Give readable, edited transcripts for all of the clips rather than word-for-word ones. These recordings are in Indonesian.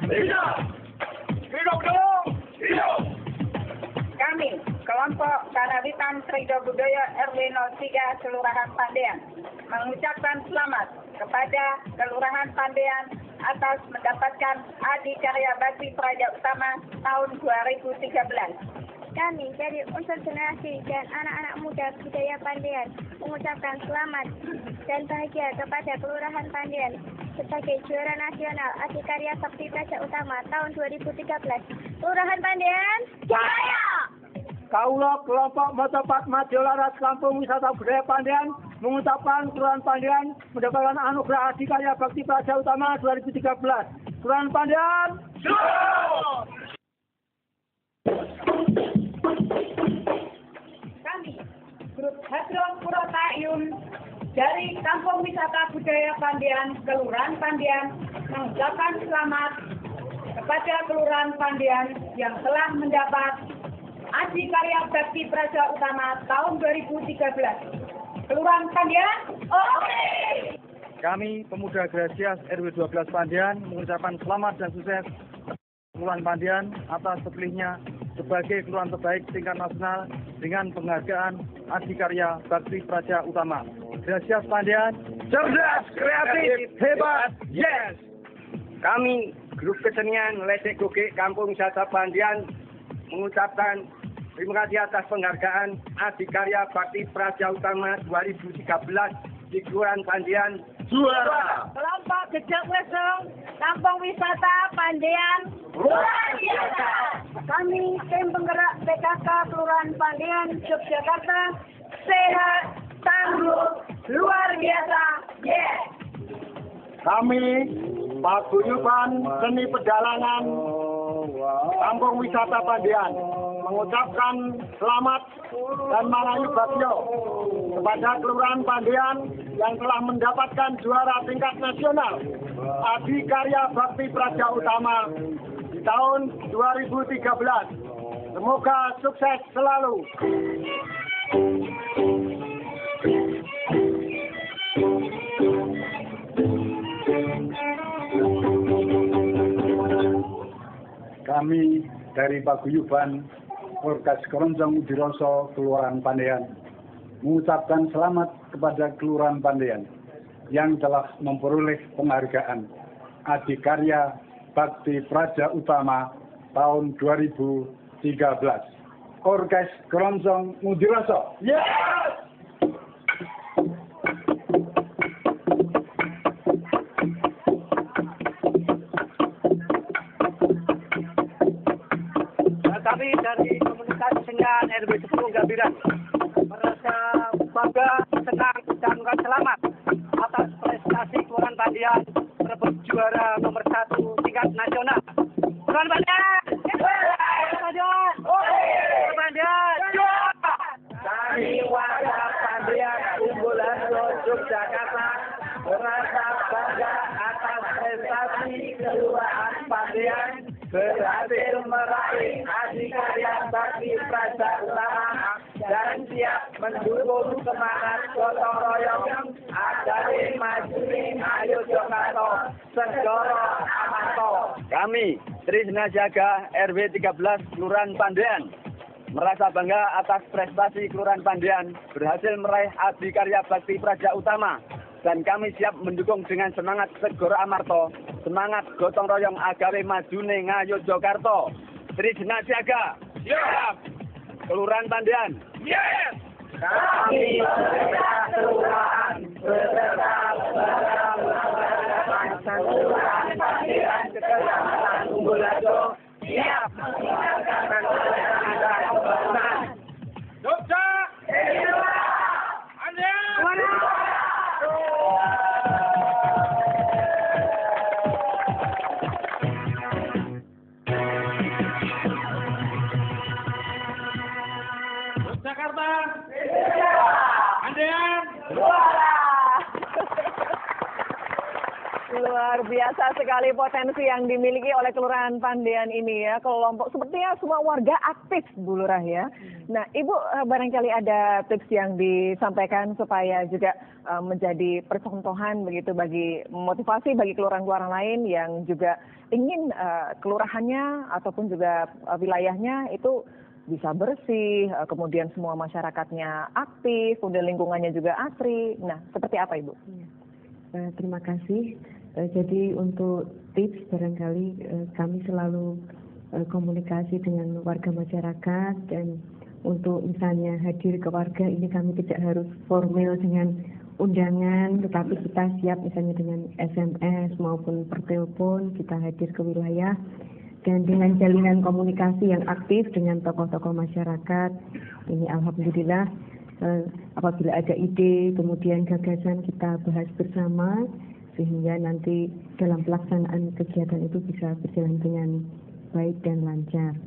Hidup! Hidup dong! Hidup! Kami, kelompok Karawitan Trido Budaya RW 03 Kelurahan Pandean, mengucapkan selamat kepada Kelurahan Pandean atas mendapatkan Adikarya Bakti Praja Utama tahun 2013. Kami dari unsur generasi dan anak-anak muda budaya Pandean mengucapkan selamat dan bahagia kepada Kelurahan Pandean sebagai juara nasional Adikarya Bakti Praja Utama tahun 2013. Kelurahan Pandean, jaya! Kaulah kelompok Motopat Maju Laras Kampung Wisata Budaya Pandean mengucapkan Kelurahan Pandean mendapatkan anugerah Adikarya Bakti Praja Utama 2013. Kelurahan Pandean, Kami, Grup Hadron Purotayun dari Kampung Wisata Budaya Pandean, Kelurahan Pandean, mengucapkan selamat kepada Kelurahan Pandean yang telah mendapat Adikarya Bakti Praja Utama tahun 2013. Kelurahan Pandean, oke! kami pemuda Grasias RW 12 Pandean mengucapkan selamat dan sukses Kelurahan Pandean atas terpilihnya sebagai kelurahan terbaik tingkat nasional dengan penghargaan Adikarya Bakti Praja Utama. Grasias Pandean, Cerdas, kreatif, hebat, yes! Kami, grup kesenian Ledek Gogek Kampung Wisata Pandean, mengucapkan terima kasih atas penghargaan Adikarya Bakti Praja Utama 2013 di Kelurahan Pandean. Juara! Kelompok Gejek Wesong, Kampung Wisata Pandean, Luar biasa! kami tim penggerak PKK Kelurahan Pandean, Yogyakarta, sehat, tangguh, luar biasa, yes! kami Paguyuban Seni Pedalangan Kampung Wisata Pandean mengucapkan selamat dan mangayu bagyo kepada Kelurahan Pandean yang telah mendapatkan juara tingkat nasional Adikarya Bakti Praja Utama di tahun 2013. Semoga sukses selalu. Kami dari Paguyuban Orkas Keroncong Udiroso Kelurahan Pandean mengucapkan selamat kepada Kelurahan Pandean yang telah memperoleh penghargaan Adikarya Bakti Praja Utama tahun 2013. Orkas Keroncong Udiroso. Yes! Kami dari komunitas kesenian RW 10 Gabiran merasa bangga, senang, dan mengucapkan selamat atas prestasi Kelurahan Pandean merebut juara nomor 1 tingkat nasional. Kelurahan Pandean! Kelurahan Pandean! Kami warga Pandean unggulan Yogyakarta merasa bangga atas prestasi Kelurahan Pandean berhasil meraih Adikarya Bakti Praja Utama dan siap mendukung semangat gotong royong Agari Majuni Ayo Jokato Segoro Amanto. Kami, Tri Senajaga RW 13 Kelurahan Pandean merasa bangga atas prestasi Kelurahan Pandean berhasil meraih Adikarya Bakti Praja Utama dan kami siap mendukung dengan semangat Segoro Amarto, semangat gotong royong Agawe Majune Ngayo Jokarto. Tri Senajaga, Siap! Kelurahan Pandean. Yes! Kami beserta kelurahan beserta Kelurahan Pandean Kecamatan Unggulajo siap meninggalkan kebersamaan. Jogja! Pandean! Jakarta! Pandean! Luar biasa sekali potensi yang dimiliki oleh Kelurahan Pandean ini ya. Kelompok sepertinya semua warga aktif, Bu Lurah ya. Nah, Ibu barangkali ada tips yang disampaikan supaya juga menjadi percontohan begitu bagi motivasi bagi kelurahan-kelurahan lain yang juga ingin kelurahannya ataupun juga wilayahnya itu bisa bersih, kemudian semua masyarakatnya aktif, kemudian lingkungannya juga asri. Nah, seperti apa Ibu? Terima kasih. Jadi untuk tips barangkali kami selalu komunikasi dengan warga masyarakat, dan untuk misalnya hadir ke warga ini kami tidak harus formal dengan undangan, tetapi kita siap misalnya dengan SMS maupun per telepon kita hadir ke wilayah, dan dengan jalinan komunikasi yang aktif dengan tokoh-tokoh masyarakat. Ini alhamdulillah apabila ada ide kemudian gagasan kita bahas bersama sehingga nanti dalam pelaksanaan kegiatan itu bisa berjalan dengan baik dan lancar.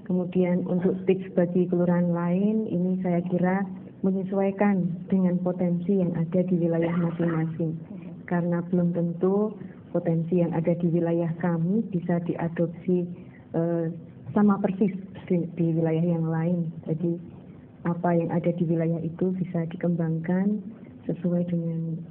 Kemudian untuk tips bagi kelurahan lain ini saya kira menyesuaikan dengan potensi yang ada di wilayah masing-masing, karena belum tentu potensi yang ada di wilayah kami bisa diadopsi sama persis di wilayah yang lain. Jadi apa yang ada di wilayah itu bisa dikembangkan sesuai dengan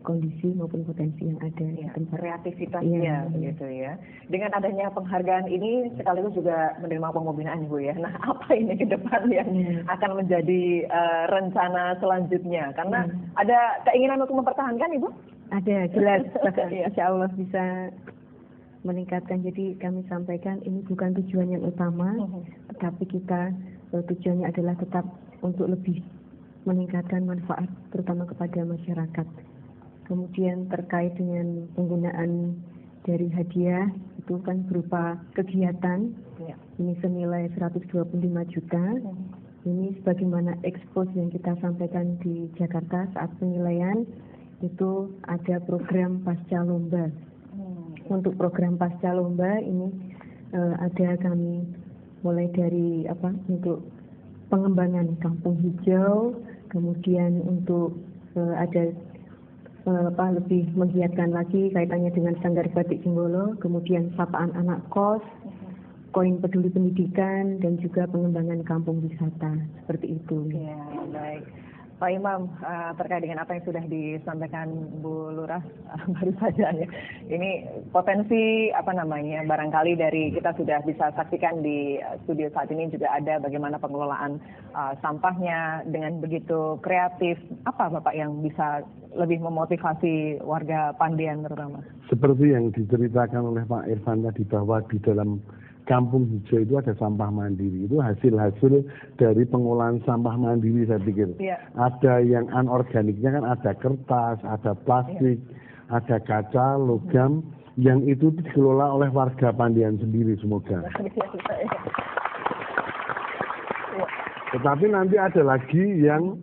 kondisi maupun potensi yang ada di tempat. Kreativitasnya begitu ya. Dengan adanya penghargaan ini sekaligus juga menerima pembinaan Ibu ya. Nah, apa ini ke depan yang akan menjadi rencana selanjutnya? Karena ada keinginan untuk mempertahankan Ibu? Ada, jelas. Insya Allah bisa meningkatkan. Jadi kami sampaikan ini bukan tujuan yang utama, tetapi kita tujuannya adalah tetap untuk lebih meningkatkan manfaat terutama kepada masyarakat. Kemudian terkait dengan penggunaan dari hadiah itu kan berupa kegiatan, ini senilai 125 juta. Ini sebagaimana ekspos yang kita sampaikan di Jakarta saat penilaian, itu ada program pasca lomba. Untuk program pasca lomba ini ada kami mulai dari untuk pengembangan kampung hijau, kemudian untuk ada lebih menggiatkan lagi kaitannya dengan Sanggar Batik Jenggolo, kemudian sapaan anak kos, koin peduli pendidikan, dan juga pengembangan kampung wisata seperti itu. Ya, baik. Pak Imam, terkait dengan apa yang sudah disampaikan Bu Lurah baru saja ya. Ini potensi barangkali dari kita sudah bisa saksikan di studio saat ini juga ada bagaimana pengelolaan sampahnya dengan begitu kreatif. Apa Bapak yang bisa lebih memotivasi warga Pandean terutama? Seperti yang diceritakan oleh Pak Irfan tadi bahwa di dalam kampung hijau itu ada sampah mandiri. Itu hasil-hasil dari pengolahan sampah mandiri saya pikir. Ada yang anorganiknya kan, ada kertas, ada plastik, ada kaca, logam, yang itu dikelola oleh warga Pandean sendiri semoga. Tetapi nanti ada lagi yang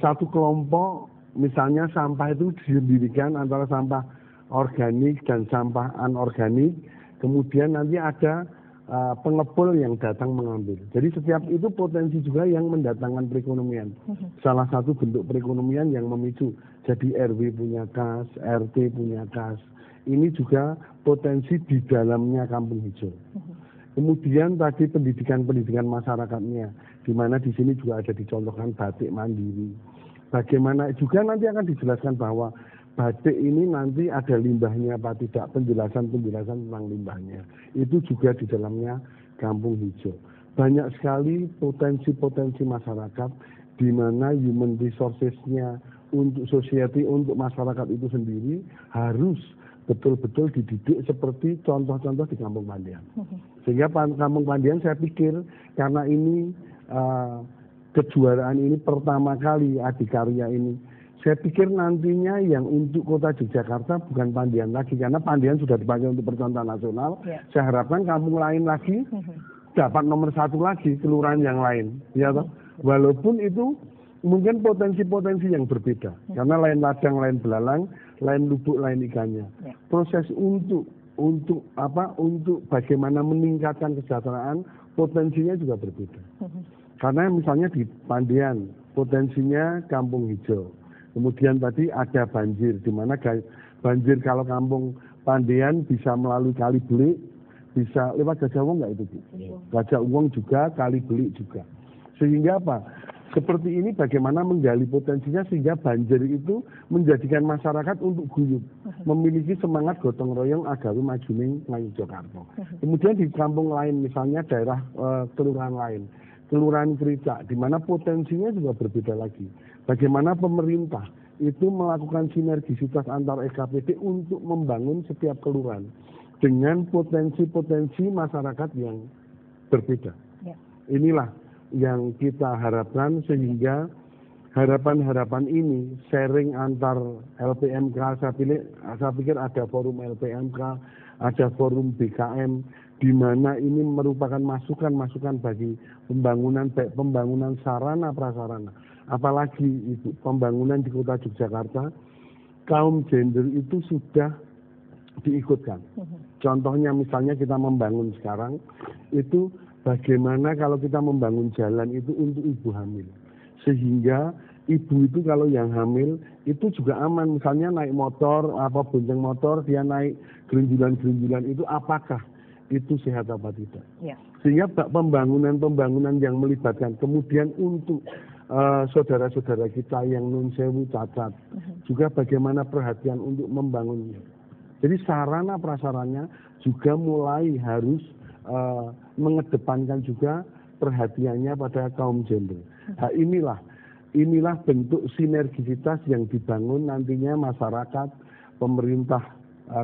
satu kelompok, misalnya sampah itu didirikan antara sampah organik dan sampah anorganik, kemudian nanti ada pengepul yang datang mengambil. Jadi setiap itu potensi juga yang mendatangkan perekonomian. Salah satu bentuk perekonomian yang memicu. Jadi RW punya kas, RT punya kas. Ini juga potensi di dalamnya kampung hijau. Kemudian tadi pendidikan masyarakatnya, di mana di sini juga ada dicontohkan batik mandiri. Bagaimana juga nanti akan dijelaskan bahwa batik ini nanti ada limbahnya apa tidak, penjelasan tentang limbahnya. Itu juga di dalamnya kampung hijau. Banyak sekali potensi-potensi masyarakat di mana human resources-nya untuk society, untuk masyarakat itu sendiri harus betul-betul dididik seperti contoh-contoh di Kampung Pandean. Sehingga Kampung Pandean saya pikir karena ini kejuaraan ini pertama kali adikarya ini, saya pikir nantinya yang untuk kota Yogyakarta bukan Pandean lagi, karena Pandean sudah dipakai untuk percontohan nasional. Saya harapkan kampung lain lagi dapat nomor 1 lagi, kelurahan yang lain, ya toh. Walaupun itu mungkin potensi-potensi yang berbeda, karena lain ladang, lain belalang, lain lubuk, lain ikannya. Proses untuk bagaimana meningkatkan kesejahteraan, potensinya juga berbeda. Karena misalnya di Pandean potensinya kampung hijau. Kemudian tadi ada banjir, di mana Banjir kalau kampung Pandean bisa melalui Kali Belik, bisa lewat Gajah Wong nggak itu Bu? Gajah Wong juga, Kali Belik juga. Sehingga apa? Seperti ini bagaimana menggali potensinya sehingga banjir itu menjadikan masyarakat untuk guyup, memiliki semangat gotong royong agawi majuning Melayu Jakarta. Kemudian di kampung lain, misalnya daerah kelurahan lain, Kelurahan Kricak, di mana potensinya juga berbeda lagi. Bagaimana pemerintah itu melakukan sinergisitas antar SKPD untuk membangun setiap kelurahan dengan potensi-potensi masyarakat yang berbeda. Inilah yang kita harapkan sehingga harapan-harapan ini sharing antar LPMK, saya pikir ada forum LPMK, ada forum BKM, di mana ini merupakan masukan-masukan bagi pembangunan, baik pembangunan sarana prasarana, apalagi itu pembangunan di kota Yogyakarta, kaum gender itu sudah diikutkan. Contohnya misalnya kita membangun sekarang itu bagaimana kalau kita membangun jalan itu untuk ibu hamil. Sehingga ibu itu kalau yang hamil itu juga aman. Misalnya naik motor, bonceng motor, dia naik gerinjulan-gerinjulan itu apakah itu sehat apa tidak. Sehingga pembangunan-pembangunan yang melibatkan. Kemudian untuk saudara-saudara kita yang nun sewu cacat. Juga bagaimana perhatian untuk membangunnya. Jadi sarana prasarannya juga mulai harus mengedepankan juga perhatiannya pada kaum gender. Nah, inilah bentuk sinergisitas yang dibangun nantinya masyarakat, pemerintah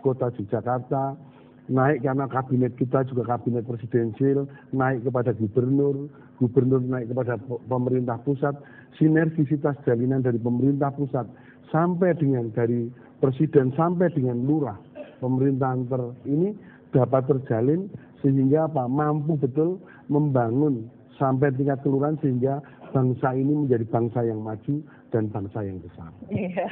kota Yogyakarta, naik karena kabinet kita juga kabinet presidensial, naik kepada gubernur, gubernur naik kepada pemerintah pusat, sinergisitas jalinan dari pemerintah pusat sampai dengan dari presiden sampai dengan lurah, pemerintahan ini dapat terjalin sehingga mampu betul membangun sampai tingkat kelurahan sehingga bangsa ini menjadi bangsa yang maju dan bangsa yang besar. Iya.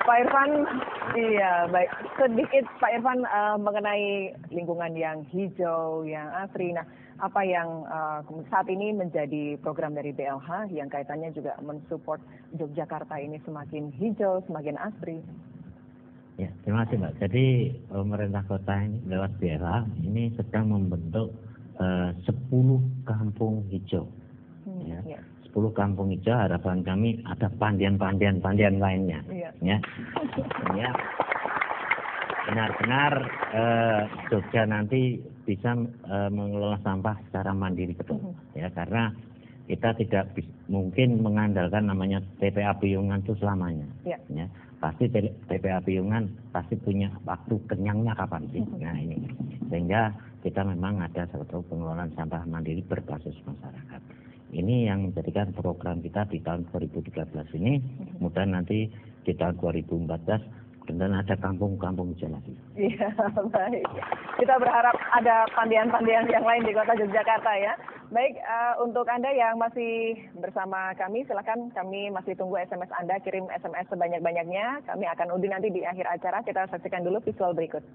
Pak Irfan, iya baik. Sedikit Pak Irfan mengenai lingkungan yang hijau, yang asri. Nah, apa yang saat ini menjadi program dari BLH yang kaitannya juga mensupport Yogyakarta ini semakin hijau, semakin asri? Ya, terima kasih Mbak. Jadi pemerintah kota ini lewat BLH ini sedang membentuk 10 kampung hijau. 10 kampung hijau, harapan kami ada pandian lainnya. Ya, benar-benar Jogja nanti bisa mengelola sampah secara mandiri betul. Ya, karena kita tidak mungkin mengandalkan namanya TPA Piungan itu selamanya. Ya. Pasti TPA Piungan pasti punya waktu kenyangnya kapan sih. Nah ini sehingga kita memang ada satu pengelolaan sampah mandiri berbasis masyarakat. Ini yang menjadikan program kita di tahun 2013 ini. Kemudian nanti di tahun 2014 dan ada kampung-kampung hijau lagi. Iya, baik. Kita berharap ada pandian-pandian yang lain di kota Yogyakarta ya. Baik, untuk Anda yang masih bersama kami, silakan kami masih tunggu SMS Anda, kirim SMS sebanyak-banyaknya. Kami akan undi nanti di akhir acara, kita saksikan dulu visual berikut.